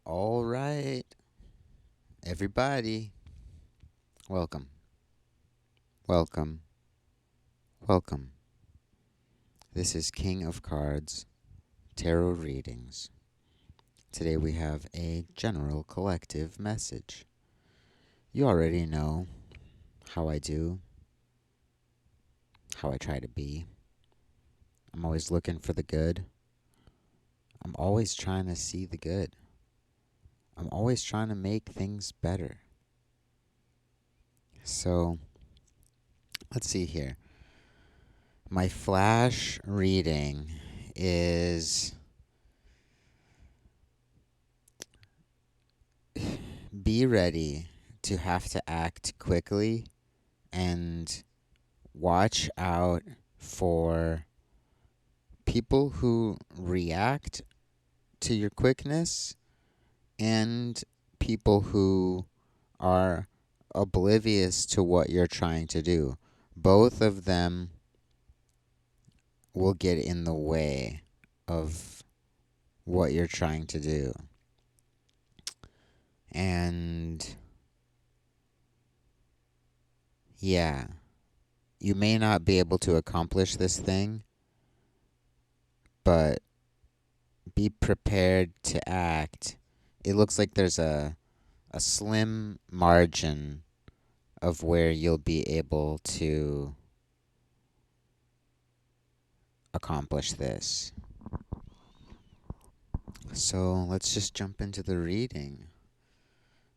All right, everybody, welcome, welcome, welcome. This is King of Cards Tarot Readings. Today we have a general collective message. You already know how I do, how I try to be. I'm always looking for the good. I'm always trying to see the good. I'm always trying to make things better. So, let's see here. My flash reading is be ready to have to act quickly and watch out for people who react to your quickness and people who are oblivious to what you're trying to do. Both of them will get in the way of what you're trying to do. And yeah, you may not be able to accomplish this thing, but be prepared to act. It looks like there's a slim margin of where you'll be able to accomplish this. So let's just jump into the reading.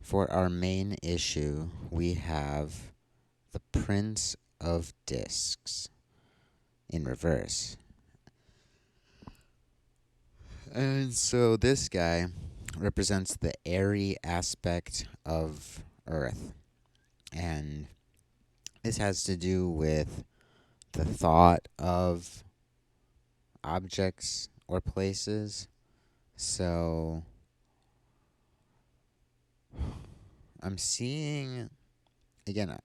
For our main issue, we have the Prince of Discs in reverse. And so this guy represents the airy aspect of Earth. And this has to do with the thought of objects or places. So I'm seeing, again,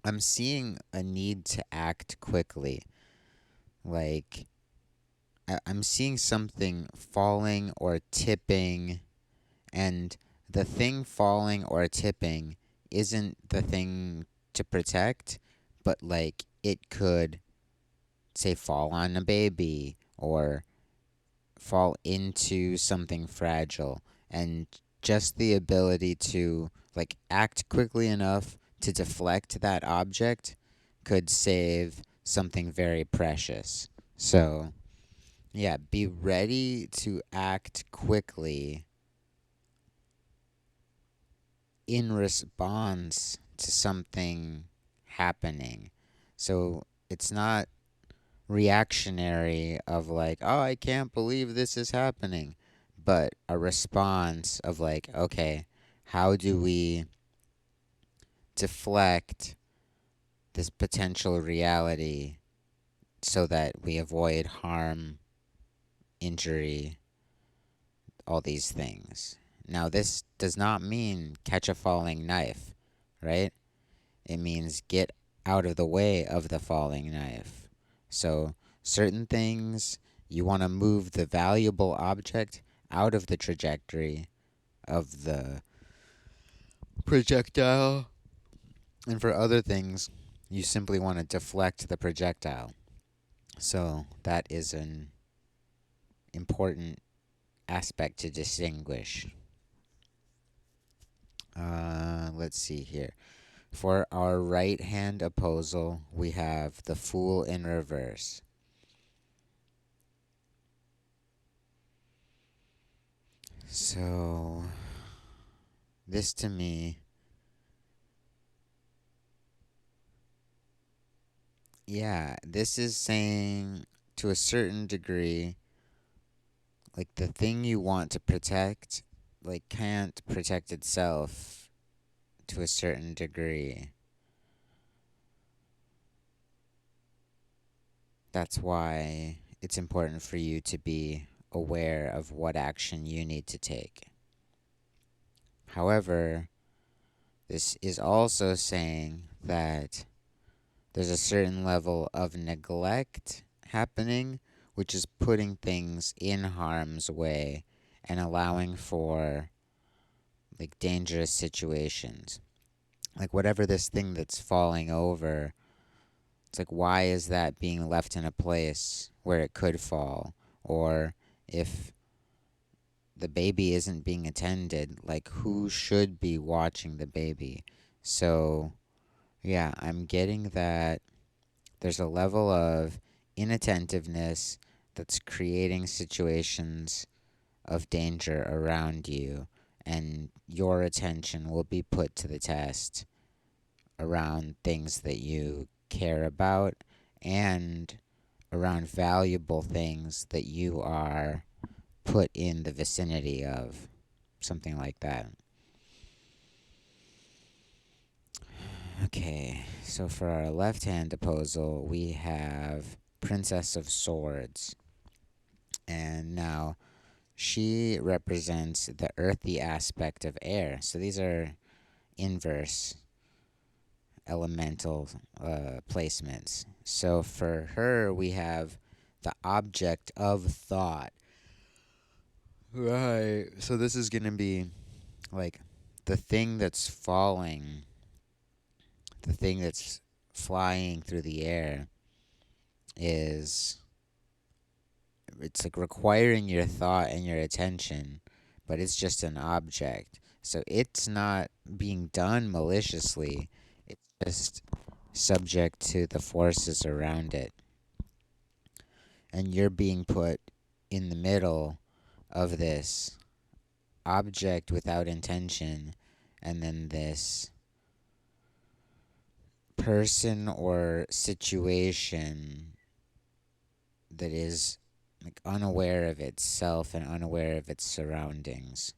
I'm seeing a need to act quickly. Like, I'm seeing something falling or tipping, and the thing falling or tipping isn't the thing to protect, but like it could, say, fall on a baby or fall into something fragile. And just the ability to like act quickly enough to deflect that object could save something very precious. So, yeah, be ready to act quickly in response to something happening. So, it's not reactionary of like, oh, I can't believe this is happening, but a response of like, okay, how do we deflect this potential reality so that we avoid harm, injury, all these things. Now, this does not mean catch a falling knife, right? It means get out of the way of the falling knife. So, certain things, you want to move the valuable object out of the trajectory of the projectile. And for other things, you simply want to deflect the projectile. So, that is an important aspect to distinguish. Let's see here. For our right hand opposal, we have the Fool in reverse. So, this to me, yeah, this is saying to a certain degree, like the thing you want to protect, like can't protect itself to a certain degree. That's why it's important for you to be aware of what action you need to take. However, this is also saying that there's a certain level of neglect happening, which is putting things in harm's way and allowing for like dangerous situations. Like whatever this thing that's falling over, it's like why is that being left in a place where it could fall? Or if the baby isn't being attended, like who should be watching the baby? So, yeah, I'm getting that there's a level of inattentiveness that's creating situations of danger around you, and your attention will be put to the test around things that you care about and around valuable things that you are put in the vicinity of. Something like that. Okay, so for our left hand opposal, we have Princess of Swords. And now she represents the earthy aspect of air. So these are inverse elemental placements. So for her, we have the object of thought. Right. So this is going to be like the thing that's falling, the thing that's flying through the air is it's like requiring your thought and your attention, but it's just an object. So it's not being done maliciously. It's just subject to the forces around it. And you're being put in the middle of this object without intention and then this person or situation that is like unaware of itself and unaware of its surroundings.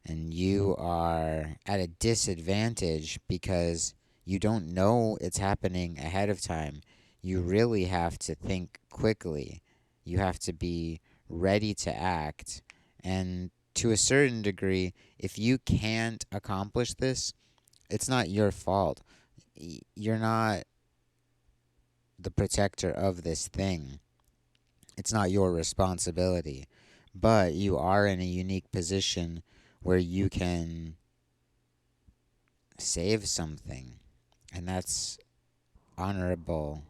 And you are at a disadvantage because you don't know it's happening ahead of time. You really have to think quickly. You have to be ready to act. And to a certain degree, if you can't accomplish this, it's not your fault. You're not the protector of this thing. It's not your responsibility. But you are in a unique position where you can save something. And that's honorable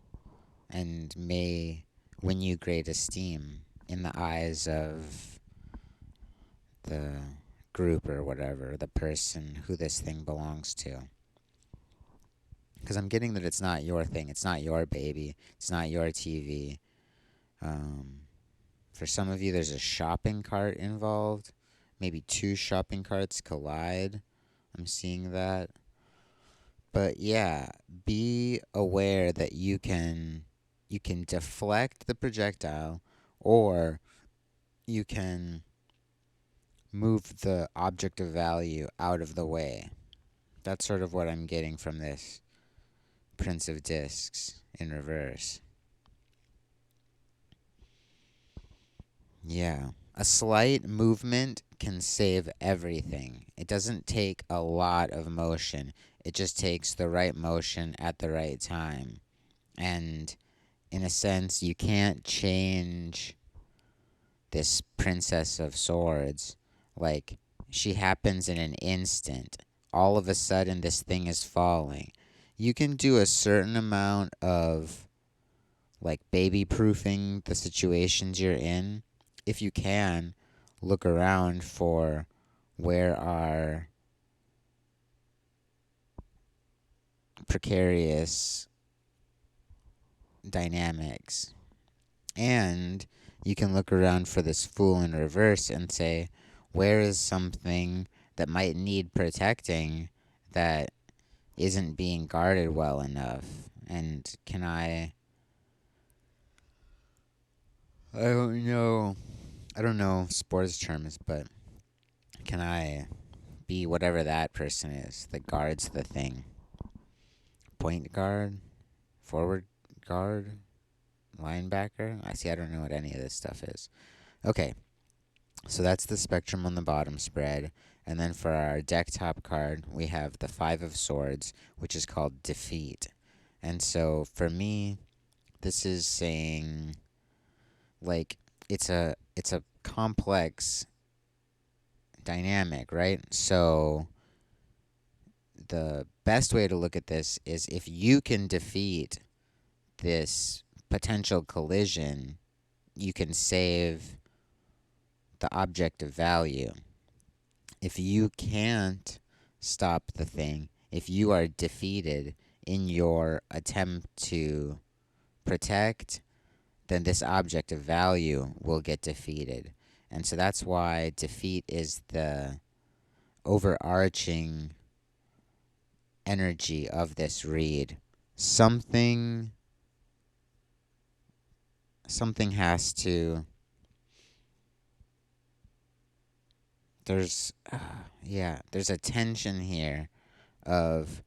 and may win you great esteem in the eyes of the group or whatever, the person who this thing belongs to. Because I'm getting that it's not your thing, it's not your baby, it's not your TV. Um, for some of you, there's a shopping cart involved. Maybe two shopping carts collide. I'm seeing that. But yeah, be aware that you can deflect the projectile or you can move the object of value out of the way. That's sort of what I'm getting from this Prince of Discs in reverse. Yeah. A slight movement can save everything. It doesn't take a lot of motion. It just takes the right motion at the right time. And in a sense, you can't change this Princess of Swords. Like, she happens in an instant. All of a sudden, this thing is falling. You can do a certain amount of, like, baby proofing the situations you're in. If you can, look around for where are precarious dynamics. And you can look around for this fool in reverse and say, where is something that might need protecting that isn't being guarded well enough? And can I don't know sports terms, but can I be whatever that person is that guards the thing? Point guard? Forward guard? Linebacker? I don't know what any of this stuff is. Okay, so that's the spectrum on the bottom spread. And then for our deck top card, we have the Five of Swords, which is called Defeat. And so for me, this is saying like it's a complex dynamic, right? So the best way to look at this is if you can defeat this potential collision, you can save the object of value. If you can't stop the thing, if you are defeated in your attempt to protect, then this object of value will get defeated. And so that's why defeat is the overarching energy of this read. Something something has to there's yeah, there's a tension here of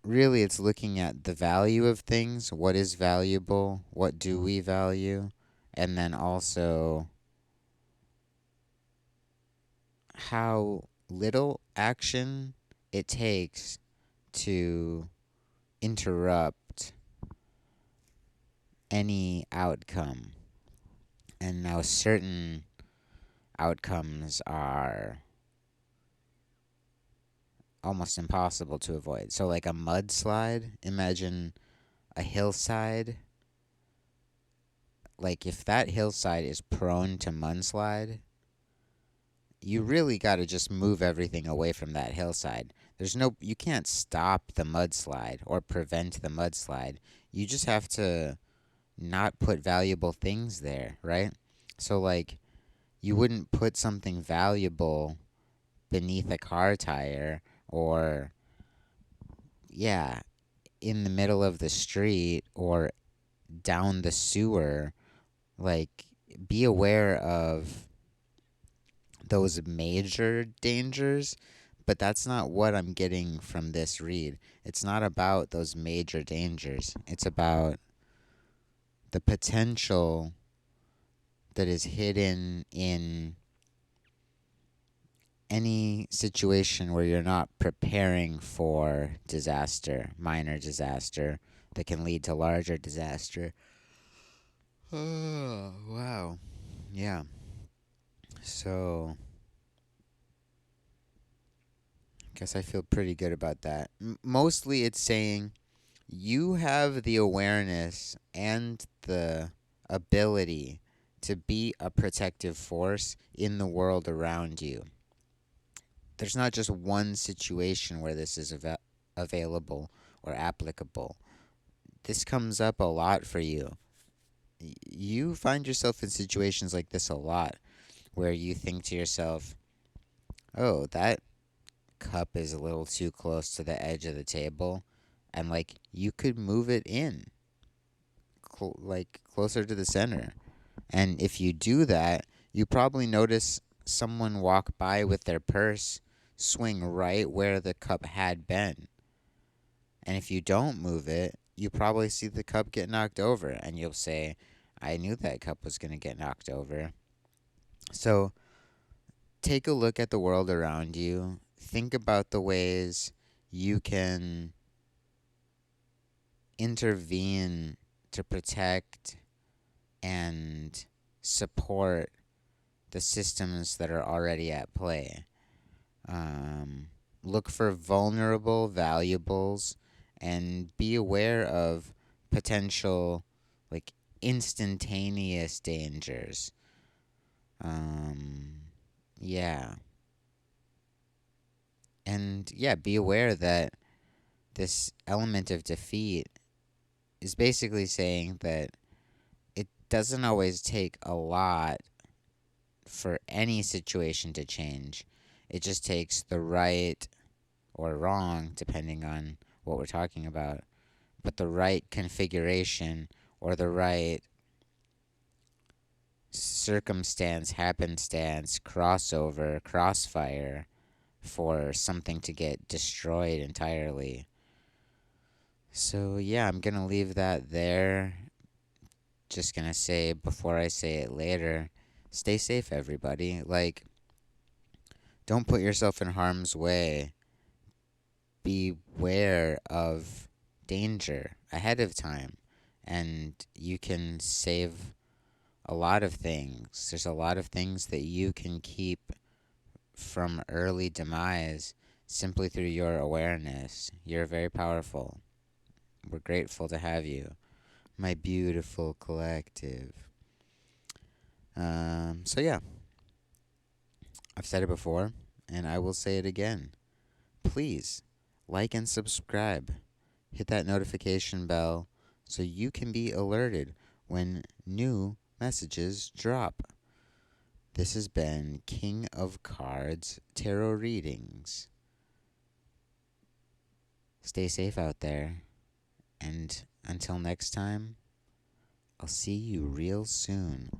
really it's looking at the value of things, what is valuable, what do we value, and then also how little action it takes to interrupt any outcome. And now certain outcomes are almost impossible to avoid. So, like a mudslide, imagine a hillside. Like, if that hillside is prone to mudslide, you really got to just move everything away from that hillside. You can't stop the mudslide or prevent the mudslide. You just have to not put valuable things there, right? So, like, you wouldn't put something valuable beneath a car tire or, yeah, in the middle of the street or down the sewer. Like, be aware of those major dangers, but that's not what I'm getting from this read. It's not about those major dangers, it's about the potential that is hidden in any situation where you're not preparing for disaster, minor disaster that can lead to larger disaster. Oh, wow. Yeah. So, guess I feel pretty good about that. Mostly it's saying you have the awareness and the ability to be a protective force in the world around you. There's not just one situation where this is available or applicable. This comes up a lot for you. You find yourself in situations like this a lot where you think to yourself, oh, that cup is a little too close to the edge of the table. And like you could move it in, like closer to the center. And if you do that, you probably notice someone walk by with their purse swing right where the cup had been. And if you don't move it, you probably see the cup get knocked over, and you'll say, I knew that cup was going to get knocked over. So take a look at the world around you. Think about the ways you can intervene to protect and support the systems that are already at play. Look for vulnerable valuables and be aware of potential, like, instantaneous dangers. Um, yeah. And yeah, be aware that this element of defeat is basically saying that it doesn't always take a lot for any situation to change. It just takes the right or wrong, depending on what we're talking about, but the right configuration or the right circumstance, happenstance, crossover, crossfire for something to get destroyed entirely. So, yeah, I'm going to leave that there. Just going to say before I say it later, stay safe, everybody. Like, don't put yourself in harm's way. Beware of danger ahead of time, and you can save a lot of things. There's a lot of things that you can keep from early demise simply through your awareness. You're very powerful. We're grateful to have you, my beautiful collective. So yeah, I've said it before, and I will say it again. Please like and subscribe. Hit that notification bell so you can be alerted when new messages drop. This has been King of Cards Tarot Readings. Stay safe out there, and until next time, I'll see you real soon.